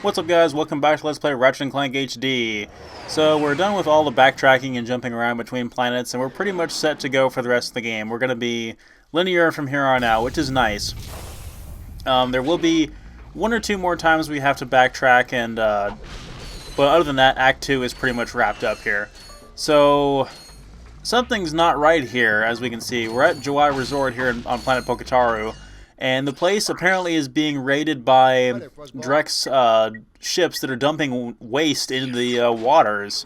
What's up guys, welcome back to Let's Play Ratchet and Clank HD. So we're done with all the backtracking and jumping around between planets, and we're pretty much set to go for the rest of the game. We're going to be linear from here on out, which is nice. There will be one or two more times we have to backtrack, and but other than that, Act 2 is pretty much wrapped up here. So something's not right here, as we can see. We're at Jawai Resort here on planet Pokitaru. And the place apparently is being raided by Drek's ships that are dumping waste into the waters.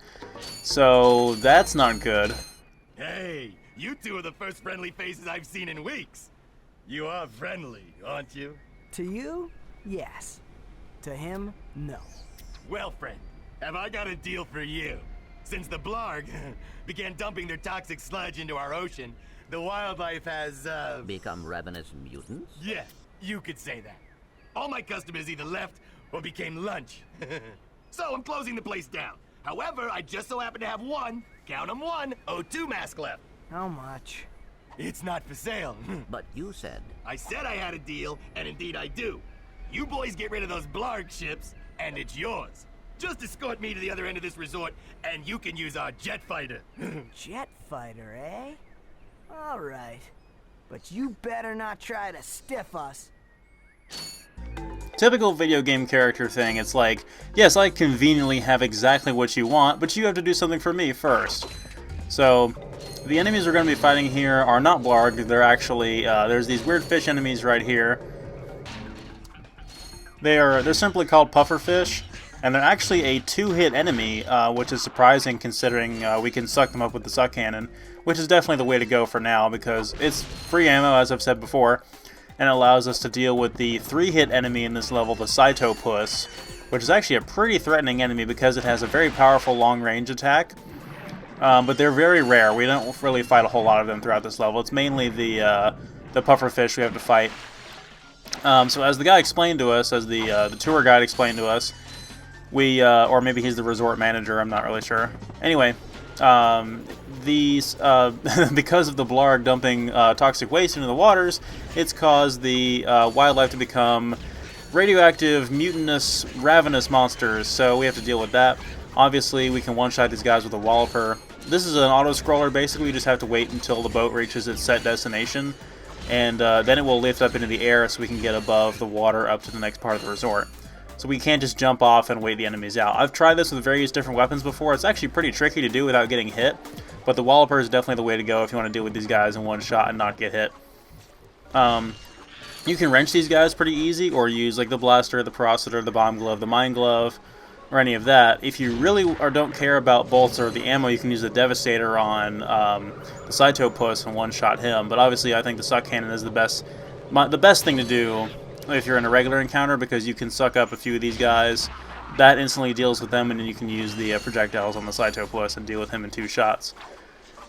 So that's not good. Hey, you two are the first friendly faces I've seen in weeks. You are friendly, aren't you? To you, yes. To him, no. Well, friend, have I got a deal for you? Since the Blarg began dumping their toxic sludge into our ocean, the wildlife has, become ravenous mutants? yeah, you could say that. All my customers either left or became lunch. So I'm closing the place down. However, I just so happen to have one, count 'em one, O2 mask left. How much? It's not for sale. But you said... I said I had a deal, and indeed I do. You boys get rid of those Blarg ships, and it's yours. Just escort me to the other end of this resort, and you can use our jet fighter. Jet fighter, eh? All right. But you better not try to stiff us. Typical video game character thing. It's like, yes, I conveniently have exactly what you want, but you have to do something for me first. So, the enemies we're going to be fighting here are not Blarg. They're actually, there's these weird fish enemies right here. They're simply called pufferfish, and they're actually a two-hit enemy, which is surprising considering we can suck them up with the suck cannon, which is definitely the way to go for now because it's free ammo, as I've said before, and it allows us to deal with the three-hit enemy in this level, the Cytopus, which is actually a pretty threatening enemy because it has a very powerful long-range attack. But they're very rare. We don't really fight a whole lot of them throughout this level. It's mainly the pufferfish we have to fight. So as the guy explained to us, as the tour guide explained to us, we, or maybe he's the resort manager, I'm not really sure. Anyway, these, because of the Blarg dumping toxic waste into the waters, it's caused the wildlife to become radioactive, mutinous, ravenous monsters, so we have to deal with that. Obviously, we can one-shot these guys with a walloper. This is an auto-scroller, basically. We just have to wait until the boat reaches its set destination, and then it will lift up into the air so we can get above the water up to the next part of the resort. So we can't just jump off and wait the enemies out. I've tried this with various different weapons before. It's actually pretty tricky to do without getting hit, but the walloper is definitely the way to go if you want to deal with these guys in one shot and not get hit. You can wrench these guys pretty easy, or use like the blaster, the processor, the bomb glove, the mine glove, or any of that. If you really don't care about bolts or the ammo, you can use the Devastator on the Cytopus and one-shot him. But obviously, I think the suck cannon is the best thing to do if you're in a regular encounter, because you can suck up a few of these guys. That instantly deals with them, and then you can use the projectiles on the Cytopus and deal with him in two shots,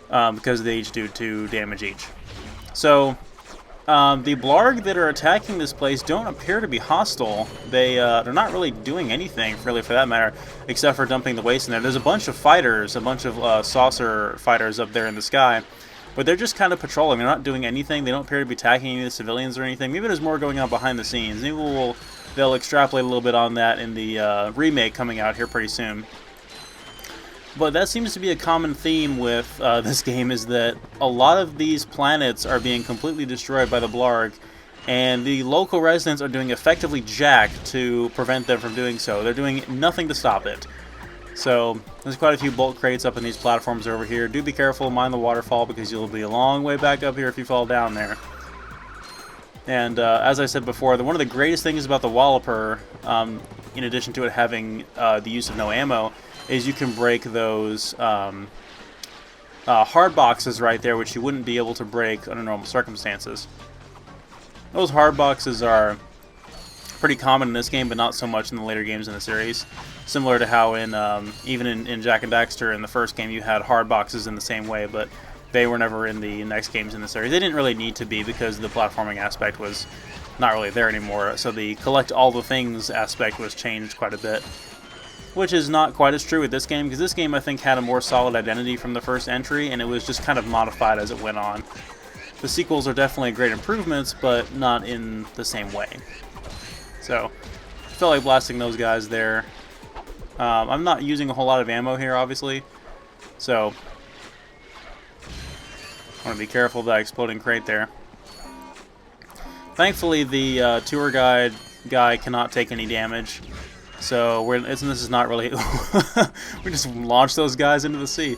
because they each do 2 damage each. So the Blarg that are attacking this place don't appear to be hostile. They're not really doing anything, really, for that matter, except for dumping the waste in there. There's a bunch of fighters, a bunch of saucer fighters up there in the sky, but they're just kind of patrolling. They're not doing anything. They don't appear to be attacking any of the civilians or anything. Maybe there's more going on behind the scenes. Maybe they'll extrapolate a little bit on that in the remake coming out here pretty soon. But that seems to be a common theme with this game, is that a lot of these planets are being completely destroyed by the Blarg, and the local residents are doing effectively jack to prevent them from doing so. They're doing nothing to stop it. So there's quite a few bolt crates up in these platforms over here. Do be careful, mind the waterfall, because you'll be a long way back up here if you fall down there. And as I said before, one of the greatest things about the walloper, in addition to it having the use of no ammo, is you can break those hard boxes right there, which you wouldn't be able to break under normal circumstances. Those hard boxes are pretty common in this game, but not so much in the later games in the series. Similar to how even in Jak and Daxter in the first game you had hard boxes in the same way, but they were never in the next games in the series. They didn't really need to be because the platforming aspect was not really there anymore, so the collect all the things aspect was changed quite a bit. Which is not quite as true with this game, because this game I think had a more solid identity from the first entry, and it was just kind of modified as it went on. The sequels are definitely great improvements, but not in the same way. So, felt like blasting those guys there. I'm not using a whole lot of ammo here, obviously, so I want to be careful of that exploding crate there. Thankfully, the tour guide guy cannot take any damage, so this is not really... we just launch those guys into the sea.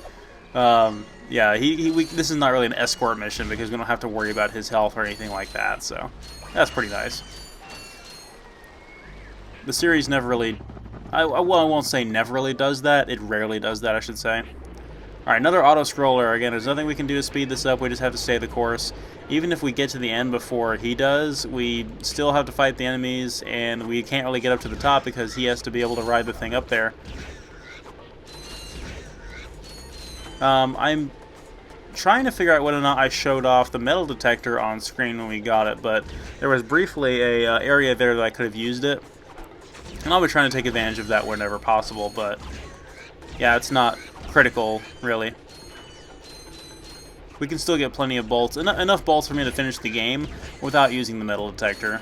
Yeah, this is not really an escort mission because we don't have to worry about his health or anything like that, so that's pretty nice. The series never really... I won't say never really does that. It rarely does that, I should say. Alright, another auto-scroller. Again, there's nothing we can do to speed this up. We just have to stay the course. Even if we get to the end before he does, we still have to fight the enemies, and we can't really get up to the top because he has to be able to ride the thing up there. I'm trying to figure out whether or not I showed off the metal detector on screen when we got it, but there was briefly a area there that I could have used it. And I'll be trying to take advantage of that whenever possible, but yeah, it's not critical, really. We can still get plenty of bolts, enough bolts for me to finish the game without using the metal detector.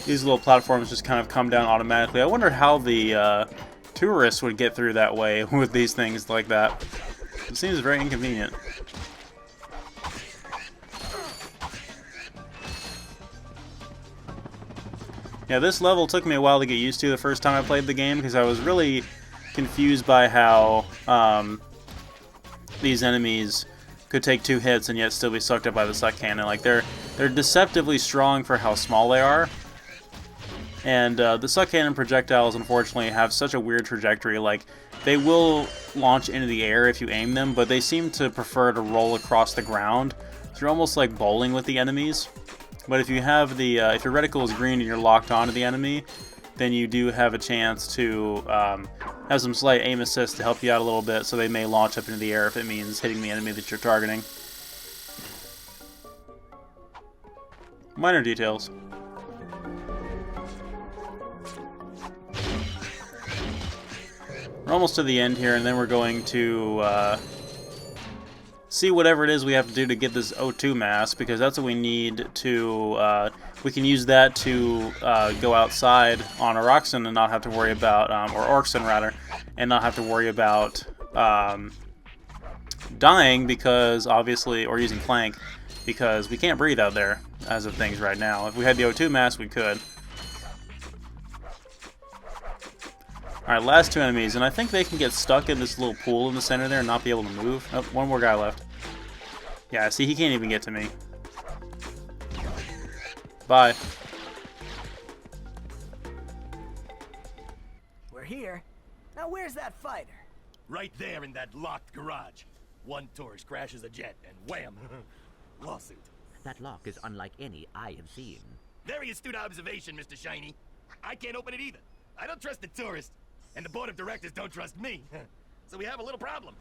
These little platforms just kind of come down automatically. I wonder how the tourists would get through that way with these things like that. It seems very inconvenient. Yeah, this level took me a while to get used to the first time I played the game because I was really confused by how these enemies could take 2 hits and yet still be sucked up by the suck cannon. Like they're deceptively strong for how small they are. And the suck cannon projectiles, unfortunately, have such a weird trajectory. Like, they will launch into the air if you aim them, but they seem to prefer to roll across the ground. So you're almost like bowling with the enemies. But if you have if your reticle is green and you're locked onto the enemy, then you do have a chance to have some slight aim assist to help you out a little bit, so they may launch up into the air if it means hitting the enemy that you're targeting. Minor details. We're almost to the end here, and then we're going to see whatever it is we have to do to get this O2 mask, because that's what we need to... we can use that to go outside on Oroxen and not have to worry about... or Orxen, rather, and not have to worry about dying, because obviously... or using Clank, because we can't breathe out there as of things right now. If we had the O2 mask, we could. Alright, last 2 enemies, and I think they can get stuck in this little pool in the center there and not be able to move. Oh, one more guy left. Yeah, see, he can't even get to me. Bye. We're here. Now where's that fighter? Right there in that locked garage. One tourist crashes a jet and wham! Lawsuit. That lock is unlike any I have seen. Very astute observation, Mr. Shiny. I can't open it either. I don't trust the tourist, and the board of directors don't trust me. So we have a little problem.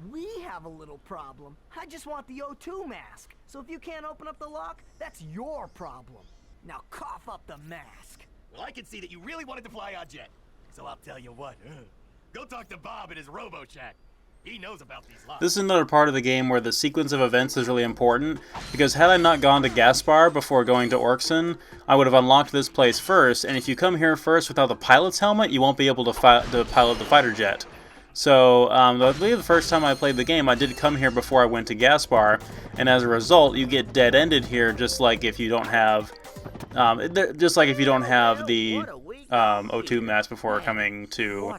We have a little problem. I just want the O2 mask. So if you can't open up the lock, that's your problem. Now cough up the mask. Well, I can see that you really wanted to fly our jet. So I'll tell you what. Go talk to Bob at his Robo-Shack. He knows about these locks. This is another part of the game where the sequence of events is really important, because had I not gone to Gaspar before going to Orxen, I would have unlocked this place first, and if you come here first without the pilot's helmet, you won't be able to pilot the fighter jet. So, I believe the first time I played the game, I did come here before I went to Gaspar, and as a result, you get dead-ended here, just like if you don't have... the O2 mask before coming to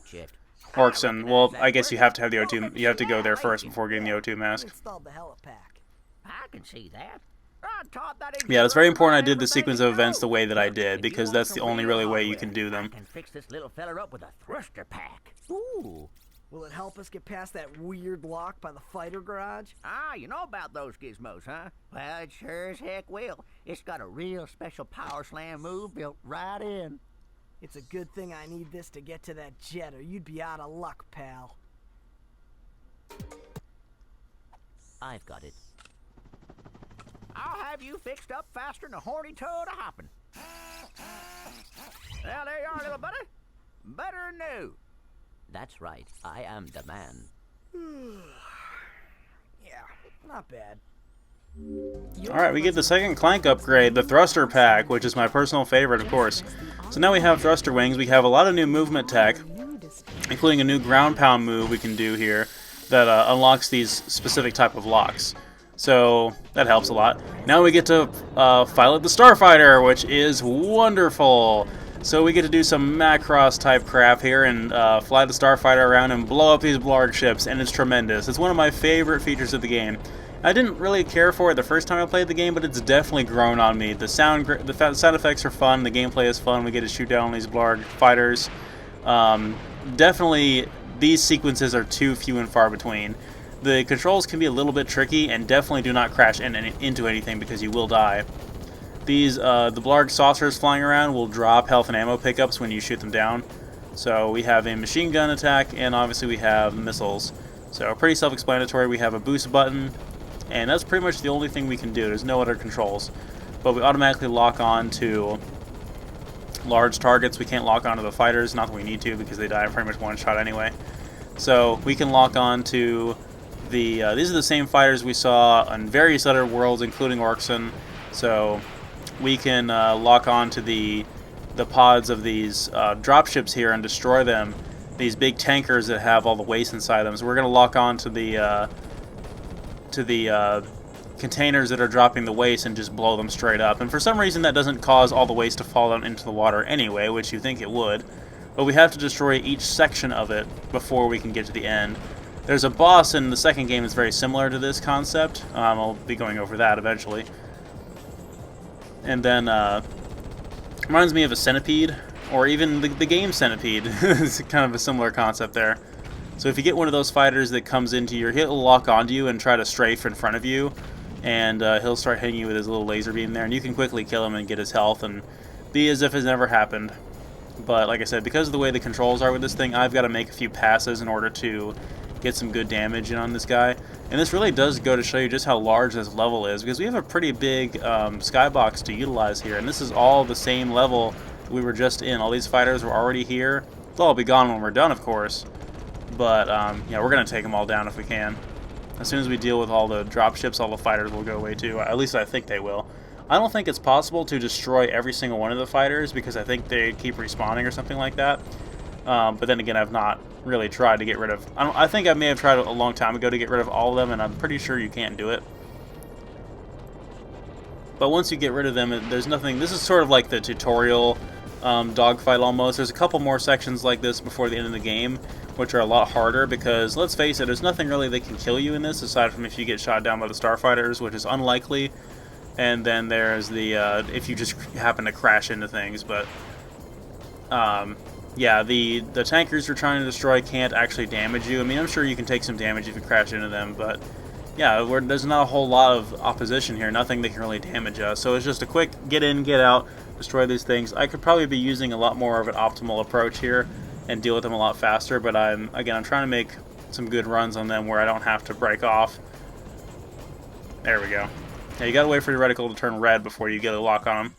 Orxen. Well, I guess you have to have the O2. You have to go there first before getting the O2 mask. Installed the helipack. I can see that. I taught that Yeah, it's very important I did the sequence of events the way that I did, because that's the only really way you can do them. I can fix this little fella up with a thruster pack. Ooh. Will it help us get past that weird lock by the fighter garage? Ah, you know about those gizmos, huh? Well, it sure as heck will. It's got a real special power slam move built right in. It's a good thing I need this to get to that jet, or you'd be out of luck, pal. I've got it. I'll have you fixed up faster than a horny toad a-hopping. Well, there you are, little buddy. Better than new. That's right. I am the man. not bad. Alright, we get the second Clank upgrade, the Thruster Pack, which is my personal favorite, of course. So now we have Thruster Wings. We have a lot of new movement tech, including a new ground pound move we can do here that unlocks these specific type of locks. So that helps a lot. Now we get to pilot the Starfighter, which is wonderful. So we get to do some Macross type crap here and fly the Starfighter around and blow up these Blarg ships, and it's tremendous. It's one of my favorite features of the game. I didn't really care for it the first time I played the game, but it's definitely grown on me. The sound effects are fun, the gameplay is fun, we get to shoot down these Blarg fighters. Definitely, these sequences are too few and far between. The controls can be a little bit tricky, and definitely do not crash into anything because you will die. These, the Blarg saucers flying around will drop health and ammo pickups when you shoot them down. So we have a machine gun attack, and obviously we have missiles. So pretty self-explanatory. We have a boost button, and that's pretty much the only thing we can do. There's no other controls. But we automatically lock on to large targets. We can't lock onto the fighters, not that we need to because they die pretty much one shot anyway. So we can lock on to the, these are the same fighters we saw on various other worlds, including Orkson. So we can lock on to the pods of these dropships here and destroy them. These big tankers that have all the waste inside them. So we're going to lock on to the containers that are dropping the waste and just blow them straight up. And for some reason that doesn't cause all the waste to fall down into the water anyway, which you think it would. But we have to destroy each section of it before we can get to the end. There's a boss in the second game that's very similar to this concept. I'll be going over that eventually. And then, reminds me of a centipede, or even the game Centipede. It's kind of a similar concept there. So if you get one of those fighters that comes into your, he'll lock onto you and try to strafe in front of you, and he'll start hitting you with his little laser beam there, and you can quickly kill him and get his health and be as if it's never happened. But like I said, because of the way the controls are with this thing, I've got to make a few passes in order to get some good damage in on this guy. And this really does go to show you just how large this level is, because we have a pretty big skybox to utilize here, and this is all the same level we were just in. All these fighters were already here. They'll all be gone when we're done, of course. But, yeah, we're going to take them all down if we can. As soon as we deal with all the dropships, all the fighters will go away too. At least I think they will. I don't think it's possible to destroy every single one of the fighters, because I think they keep respawning or something like that. But then again, I've not really tried to get rid of... I think I may have tried a long time ago to get rid of all of them, and I'm pretty sure you can't do it. But once you get rid of them, there's nothing... This is sort of like the tutorial dogfight almost. There's a couple more sections like this before the end of the game, which are a lot harder, because, let's face it, there's nothing really that can kill you in this, aside from if you get shot down by the starfighters, which is unlikely. And then there's the, if you just happen to crash into things, but... yeah, the tankers you're trying to destroy can't actually damage you. I mean, I'm sure you can take some damage if you crash into them, but yeah, there's not a whole lot of opposition here, nothing that can really damage us. So it's just a quick get in, get out, destroy these things. I could probably be using a lot more of an optimal approach here and deal with them a lot faster, but I'm trying to make some good runs on them where I don't have to break off. There we go. Yeah, you gotta wait for your reticle to turn red before you get a lock on them.